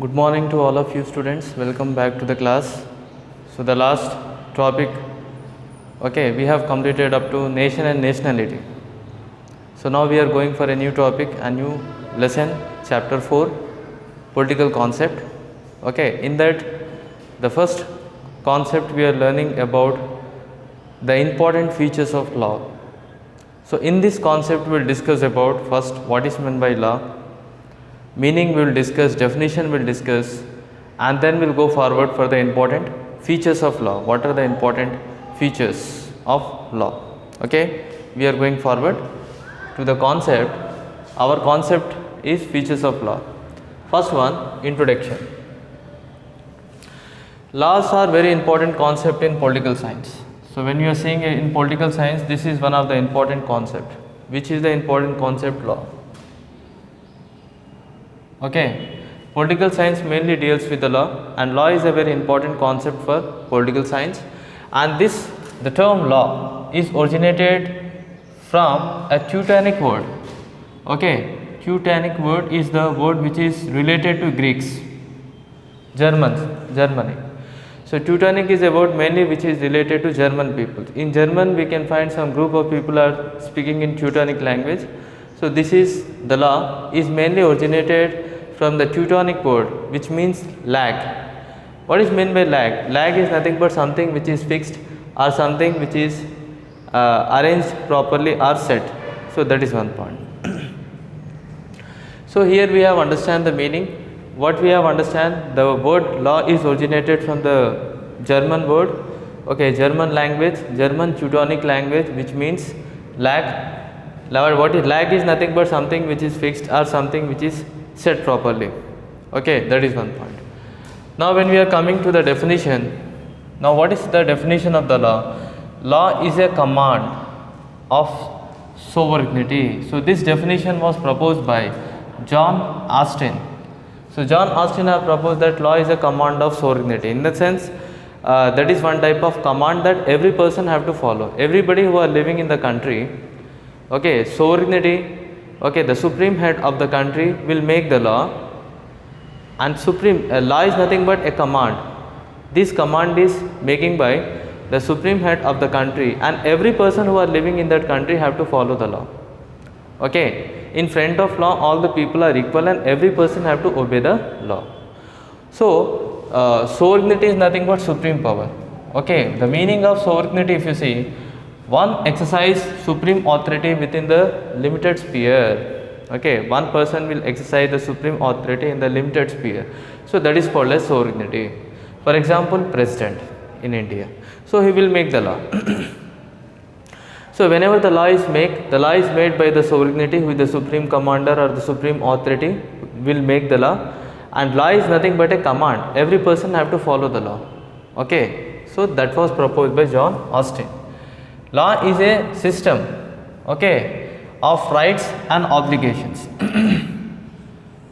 Good morning to all of you students. Welcome back to the class. So the last topic, okay, we have completed up to nation and nationality. So now we are going for a new topic, a new lesson, chapter 4, political concept. Okay, in that the first concept we are learning about the important features of law. So in this concept we will discuss about first what is meant by law, meaning we will discuss, definition we will discuss, and then we will go forward for the important features of law. What are the important features of law? Okay, we are going forward to the concept. Our concept is features of law. First one, introduction. Laws are very important concept in political science. So when you are saying in political science, this is one of the important concept. Which is the important concept? Law. Okay, political science mainly deals with the law, and law is a very important concept for political science. And the term law is originated from a Teutonic word. Okay, Teutonic word is the word which is related to Greeks, Germany. So Teutonic is a word mainly which is related to German people. In German we can find some group of people are speaking in Teutonic language. So this is the law is mainly originated from the Teutonic word which means lag. What is meant by lag? Lag is nothing but something which is fixed or something which is arranged properly or set. So that is one point. So here we have understand the meaning. What we have understand, the word law is originated from the German word, okay, German language, German Teutonic language, which means lag. What is lag is nothing but something which is fixed or something which is set properly. Okay, that is one point. Now when we are coming to the definition, now what is the definition of the law? Law is a command of sovereignty. So this definition was proposed by John Austin. So John Austin have proposed that law is a command of sovereignty. In that sense, that is one type of command that every person have to follow. Everybody who are living in the country, okay, sovereignty, okay, the supreme head of the country will make the law, and supreme law is nothing but a command. This command is making by the supreme head of the country, and every person who are living in that country have to follow the law. Okay, in front of law all the people are equal and every person have to obey the law. So sovereignty is nothing but supreme power. Okay, the meaning of sovereignty, if you see, one exercise supreme authority within the limited sphere. Okay, one person will exercise the supreme authority in the limited sphere. So that is called as sovereignty. For example, president in India. So he will make the law. So whenever the law is made by the sovereignty, who is the supreme commander or the supreme authority will make the law, and law is nothing but a command. Every person have to follow the law. Okay, so that was proposed by John Austin. Law is a system, okay, of rights and obligations.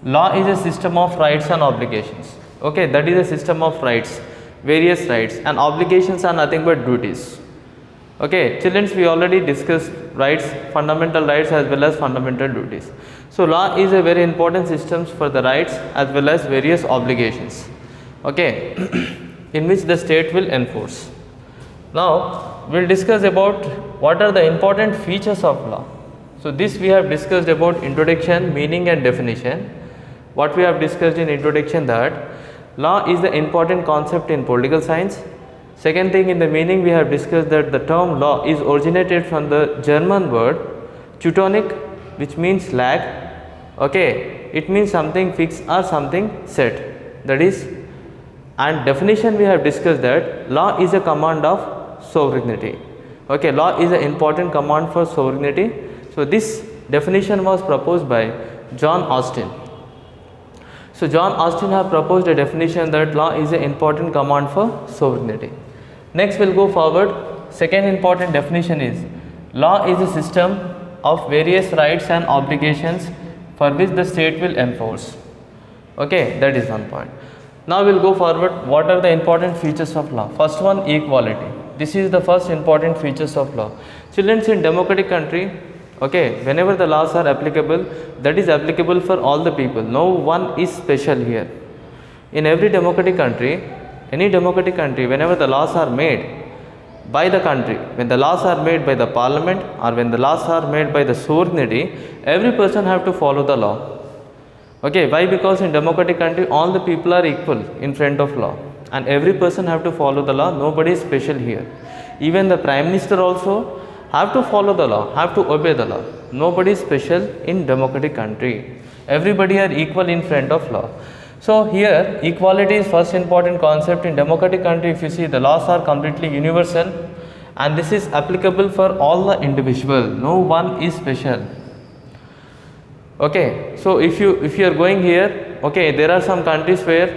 Law is a system of rights and obligations. Okay, that is a system of rights, various rights, and obligations are nothing but duties. Okay, children, we already discussed rights, fundamental rights as well as fundamental duties. So law is a very important system for the rights as well as various obligations, okay, in which the state will enforce. Now we will discuss about what are the important features of law. So this we have discussed about introduction, meaning and definition. What we have discussed in introduction, that law is the important concept in political science. Second thing, in the meaning we have discussed that the term law is originated from the German word Teutonic, which means lag. Okay, it means something fixed or something set. That is, and definition we have discussed that law is a command of sovereignty. Okay, law is an important command for sovereignty. So this definition was proposed by John Austin. So John Austin have proposed a definition that law is an important command for sovereignty. Next we will go forward. Second important definition is law is a system of various rights and obligations for which the state will enforce. Okay, that is one point. Now we will go forward. What are the important features of law? First one, equality. This is the first important features of law. Children, in democratic country, okay, whenever the laws are applicable, that is applicable for all the people. No one is special here. In every democratic country, any democratic country, whenever the laws are made by the country, when the laws are made by the parliament or when the laws are made by the sovereignty, every person have to follow the law. Okay, why? Because in democratic country all the people are equal in front of law and every person have to follow the law. Nobody is special here. Even the prime minister also have to follow the law, have to obey the law. Nobody is special in democratic country. Everybody are equal in front of law. So here equality is first important concept in democratic country. If you see, the laws are completely universal and this is applicable for all the individual. No one is special. Okay, so if you are going here, okay, there are some countries where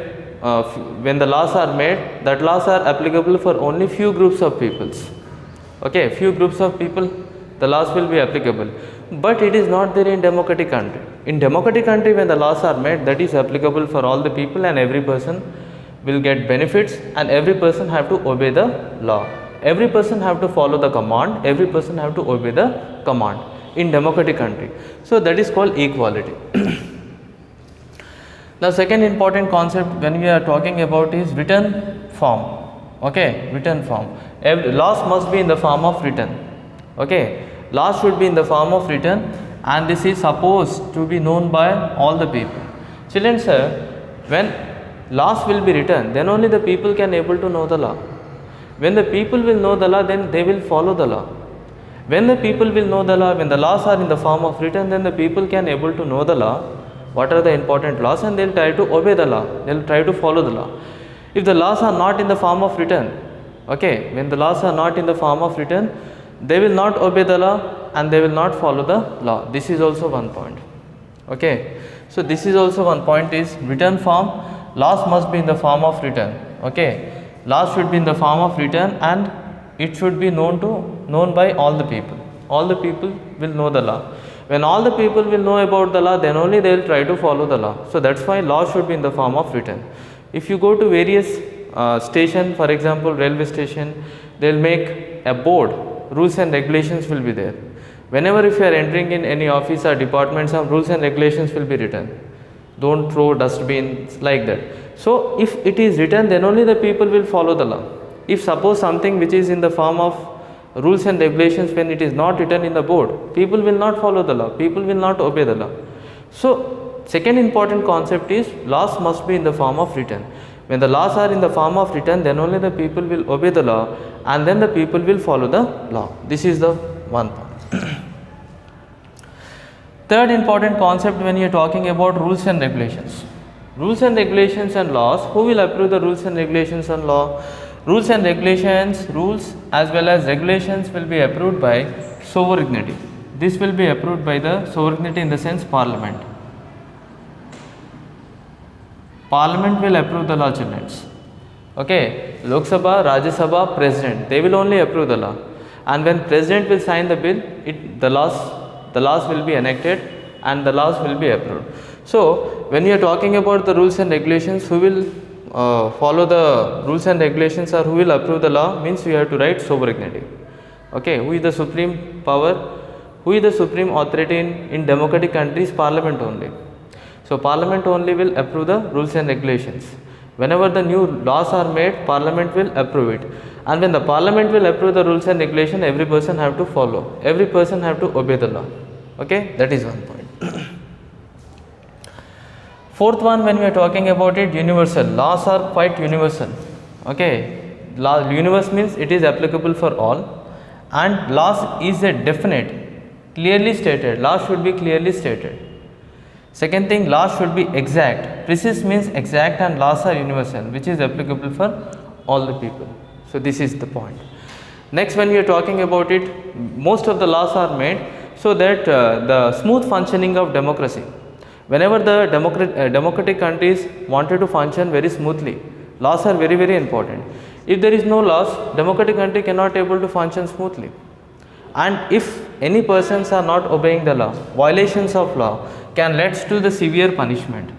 when the laws are made, that laws are applicable for only few groups of peoples. Okay, few groups of people, the laws will be applicable, but it is not there in democratic country. In democratic country, when the laws are made, that is applicable for all the people and every person will get benefits and every person have to obey the law. Every person have to follow the command, every person have to obey the command in democratic country. So that is called equality. The second important concept when we are talking about is written form. Okay, written form. Laws must be in the form of written. Okay, laws should be in the form of written and this is supposed to be known by all the people. Children, sir, when laws will be written, then only the people can able to know the law. When the people will know the law, then they will follow the law. When the people will know the law, when the laws are in the form of written, then the people can able to know the law, what are the important laws, and they will try to obey the law, they will try to follow the law. If the laws are not in the form of written, okay, when the laws are not in the form of written, they will not obey the law and they will not follow the law. This is also one point. Okay, so this is also one point is written form. Laws must be in the form of written. Okay, laws should be in the form of written and it should be known by all the people. All the people will know the law. When all the people will know about the law, then only they will try to follow the law. So that's why law should be in the form of written. If you go to various station, for example railway station, they will make a board, rules and regulations will be there. Whenever if you are entering in any office or department, some rules and regulations will be written. Don't throw dustbins, like that. So if it is written, then only the people will follow the law. If suppose something which is in the form of rules and regulations, when it is not written in the board, people will not follow the law, people will not obey the law. So second important concept is laws must be in the form of written. When the laws are in the form of written, then only the people will obey the law and then the people will follow the law. This is the one point. Third important concept when you are talking about rules and regulations. Rules and regulations and laws, who will approve the rules and regulations and law? Rules and regulations, rules as well as regulations will be approved by sovereignty. This will be approved by the sovereignty in the sense parliament. Parliament will approve the law, children. Okay, Lok Sabha, Rajya Sabha, President, they will only approve the law. And when President will sign the bill, the laws will be enacted and the laws will be approved. So when you are talking about the rules and regulations, who will follow the rules and regulations or who will approve the law, means we have to write sovereignty. Okay, who is the supreme power, who is the supreme authority in democratic countries? Parliament only. So parliament only will approve the rules and regulations. Whenever the new laws are made, parliament will approve it, and when the parliament will approve the rules and regulation, every person have to follow, every person have to obey the law. Okay, that is one point. Fourth one, when we are talking about it, universal. Laws are quite universal. Okay, universe means it is applicable for all, and laws is a definite, clearly stated. Laws should be clearly stated. Second thing, laws should be exact. Precise means exact, and laws are universal, which is applicable for all the people. So this is the point. Next, when we are talking about it, most of the laws are made so that the smooth functioning of democracy. Whenever the democratic countries wanted to function very smoothly, laws are very, very important. If there is no laws, democratic country cannot able to function smoothly. And if any persons are not obeying the law, violations of law can lead to the severe punishment.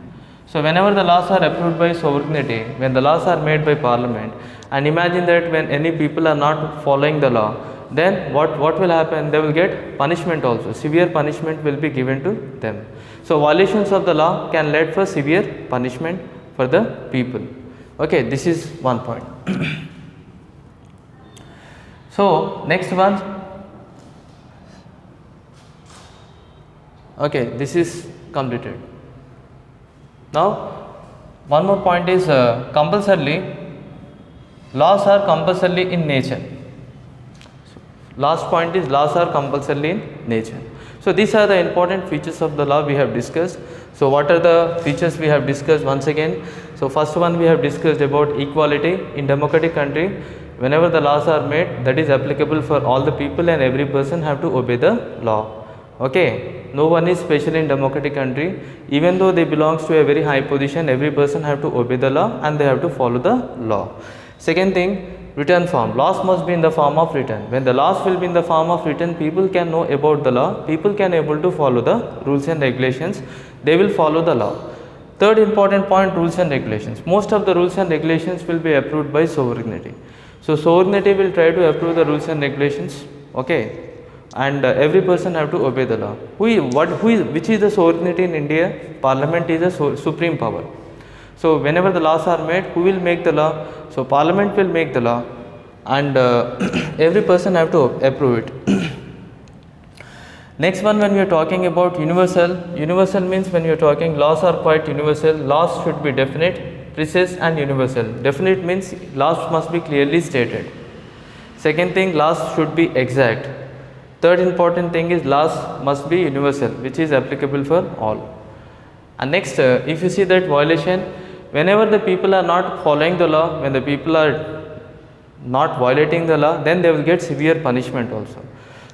So whenever the laws are approved by sovereignty, when the laws are made by parliament, and imagine that when any people are not following the law, then what will happen? They will get punishment also. Severe punishment will be given to them. So violations of the law can lead for severe punishment for the people. Okay, this is one point. So next one, okay, this is completed. Now one more point is compulsorily, laws are compulsorily in nature. So, last point is laws are compulsorily in nature. So these are the important features of the law we have discussed. So what are the features we have discussed once again? So first one, we have discussed about equality. In democratic country, whenever the laws are made, that is applicable for all the people and every person have to obey the law. Okay, no one is special in democratic country. Even though they belongs to a very high position, every person have to obey the law and they have to follow the law. Second thing, written form. Laws must be in the form of written. When the laws will be in the form of written, people can know about the law, people can able to follow the rules and regulations, they will follow the law. Third important point, rules and regulations. Most of the rules and regulations will be approved by sovereignty. So sovereignty will try to approve the rules and regulations, okay, and every person have to obey the law. Which is the sovereignty in India? Parliament is a supreme power. So whenever the laws are made, who will make the law? So Parliament will make the law, and every person have to approve it. Next one, when we are talking about universal, universal means when you are talking laws are quite universal. Laws should be definite, precise and universal. Definite means laws must be clearly stated. Second thing, laws should be exact. Third important thing is laws must be universal, which is applicable for all. And next, if you see that violation, whenever the people are not following the law, when the people are not violating the law, then they will get severe punishment also.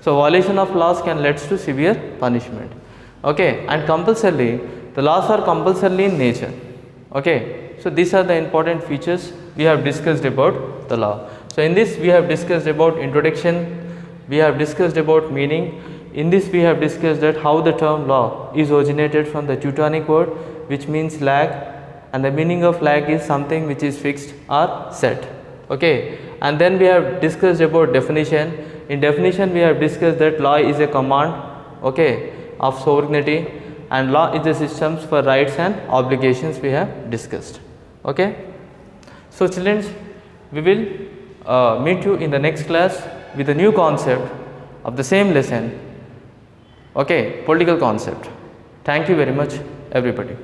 So violation of laws can lead to severe punishment. Okay, and compulsorily, the laws are compulsorily in nature. Okay, so these are the important features we have discussed about the law. So in this we have discussed about introduction, we have discussed about meaning. In this we have discussed that how the term law is originated from the Teutonic word which means lag, and the meaning of lag is something which is fixed or set. Okay, and then we have discussed about definition. In definition we have discussed that law is a command, okay, of sovereignty, and law is the systems for rights and obligations we have discussed. Okay, so children, we will meet you in the next class with a new concept of the same lesson. Okay, political concept. Thank you very much everybody.